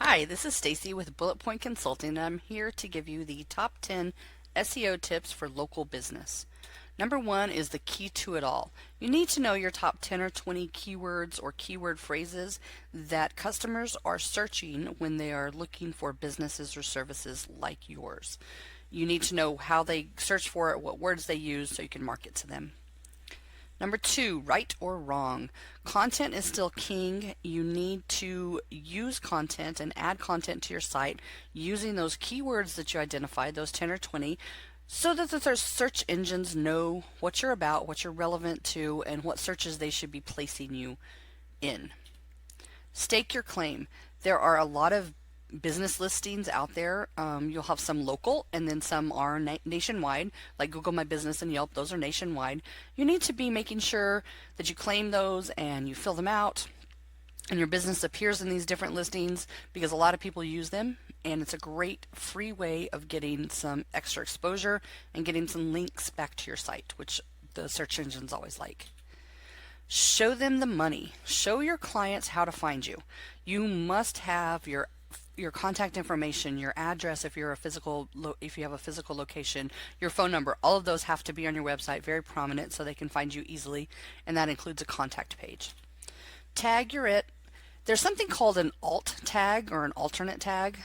Hi, this is Stacy with BulletPoint Consulting, and I'm here to give you the top 10 SEO tips for local business. Number one is the key to it all. You need to know your top 10 or 20 keywords or keyword phrases that customers are searching when they are looking for businesses or services like yours. You need to know how they search for it, what words they use, so you can market to them. Number two, right or wrong. Content is still king. You need to use content and add content to your site using those keywords that you identified, those 10 or 20, so that the search engines know what you're about, what you're relevant to, and what searches they should be placing you in. Stake your claim. There are a lot of business listings out there. You'll have some local and then some are nationwide, like Google My Business and Yelp. Those are nationwide. You need to be making sure that you claim those and you fill them out and your business appears in these different listings because a lot of people use them, and it's a great free way of getting some extra exposure and getting some links back to your site, which the search engines always like. Show them the money. Show your clients how to find you. You must have your contact information, your address if you're if you have a physical location, your phone number. All of those have to be on your website, very prominent, so they can find you easily, and that includes a contact page. Tag your it. There's something called an alt tag or an alternate tag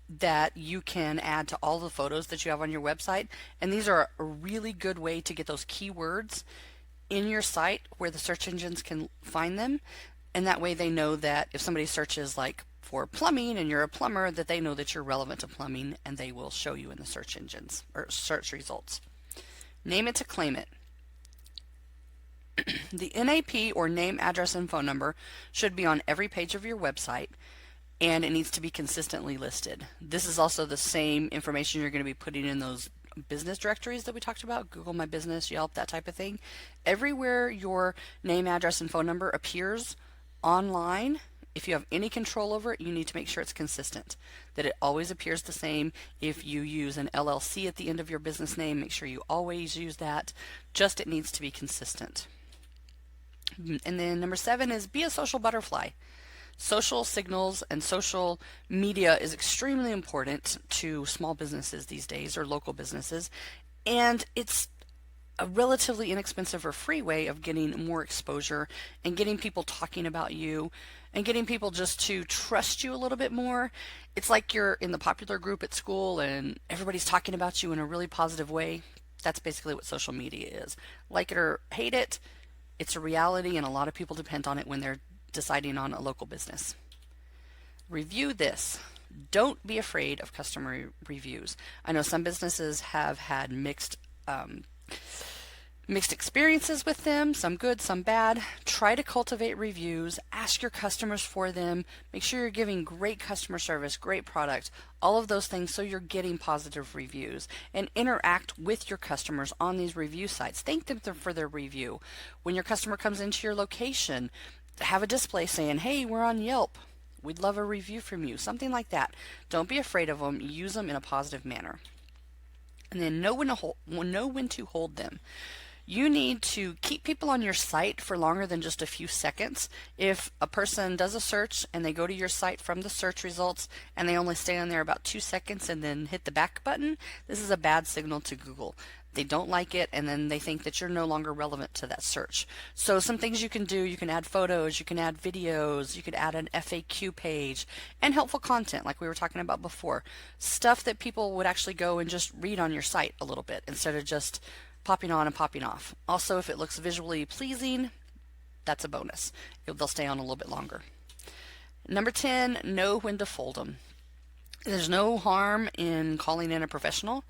that you can add to all the photos that you have on your website, and these are a really good way to get those keywords in your site where the search engines can find them, and that way they know that if somebody searches like for plumbing and you're a plumber, that they know that you're relevant to plumbing, and they will show you in the search engines or search results. Name it to claim it. The NAP or name, address, and phone number should be on every page of your website, and it needs to be consistently listed. This is also the same information you're going to be putting in those business directories that we talked about, Google My Business, Yelp, that type of thing. Everywhere your name, address, and phone number appears online, if you have any control over it, you need to make sure it's consistent, that it always appears the same. If you use an LLC at the end of your business name, make sure you always use that. Just it needs to be consistent. And then number 7 is be a social butterfly. Social signals and social media is extremely important to small businesses these days, or local businesses, and it's a relatively inexpensive or free way of getting more exposure and getting people talking about you and getting people just to trust you a little bit more. It's like you're in the popular group at school and everybody's talking about you in a really positive way. That's basically what social media is. Like it or hate it, it's a reality, and a lot of people depend on it when they're deciding on a local business. Review this. Don't be afraid of customer reviews. I know some businesses have had mixed experiences with them, some good, some bad. Try to cultivate reviews, ask your customers for them, make sure you're giving great customer service, great product, all of those things so you're getting positive reviews, and interact with your customers on these review sites. Thank them for their review. When your customer comes into your location, have a display saying, "Hey, we're on Yelp. We'd love a review from you." Something like that. Don't be afraid of them. Use them in a positive manner. And then know when to hold them. You need to keep people on your site for longer than just a few seconds. If a person does a search and they go to your site from the search results and they only stay on there about 2 seconds and then hit the back button, this is a bad signal to Google. They don't like it, and then they think that you're no longer relevant to that search. So some things you can do: you can add photos, you can add videos, you could add an FAQ page, and helpful content like we were talking about before. Stuff that people would actually go and just read on your site a little bit instead of just popping on and popping off. Also, if it looks visually pleasing, that's a bonus. They'll stay on a little bit longer. Number 10, know when to fold them. There's no harm in calling in a professional.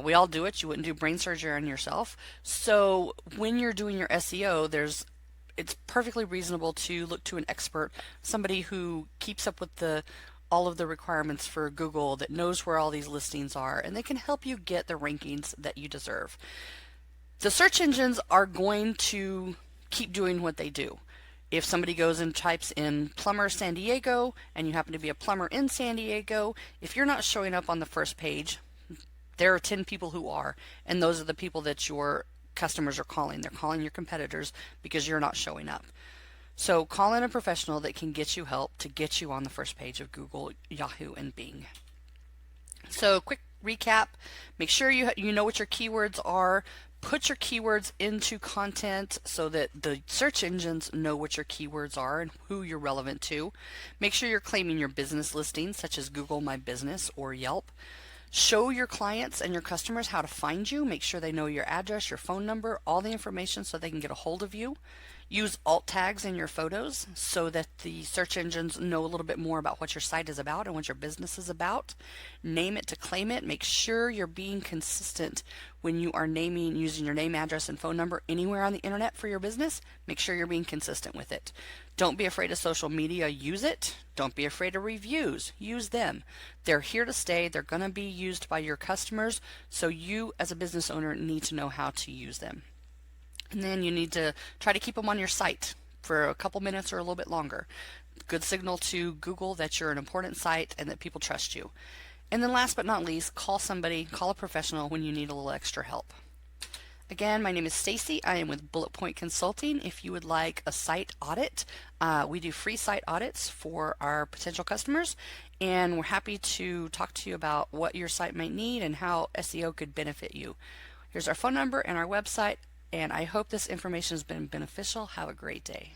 We all do it. You wouldn't do brain surgery on yourself. So when you're doing your SEO, it's perfectly reasonable to look to an expert, somebody who keeps up with all of the requirements for Google, that knows where all these listings are, and they can help you get the rankings that you deserve. The search engines are going to keep doing what they do. If somebody goes and types in plumber San Diego and you happen to be a plumber in San Diego, if you're not showing up on the first page, there are 10 people who are, and those are the people that your customers are calling. They're calling your competitors because you're not showing up. So call in a professional that can get you help to get you on the first page of Google, Yahoo, and Bing. So quick recap, make sure you know what your keywords are. Put your keywords into content so that the search engines know what your keywords are and who you're relevant to. Make sure you're claiming your business listings such as Google My Business or Yelp. Show your clients and your customers how to find you. Make sure they know your address, your phone number, all the information so they can get a hold of you. Use alt tags in your photos so that the search engines know a little bit more about what your site is about and what your business is about. Name it to claim it. Make sure you're being consistent when you are naming, using your name, address, and phone number anywhere on the internet for your business. Make sure you're being consistent with it. Don't be afraid of social media. Use it. Don't be afraid of reviews. Use them. They're here to stay. They're going to be used by your customers. So you as a business owner need to know how to use them. And then you need to try to keep them on your site for a couple minutes or a little bit longer. Good signal to Google that you're an important site and that people trust you. And then last but not least, call somebody, call a professional when you need a little extra help. Again, my name is Stacy. I am with BulletPoint Consulting. If you would like a site audit, we do free site audits for our potential customers, and we're happy to talk to you about what your site might need and how SEO could benefit you. Here's our phone number and our website, and I hope this information has been beneficial. Have a great day.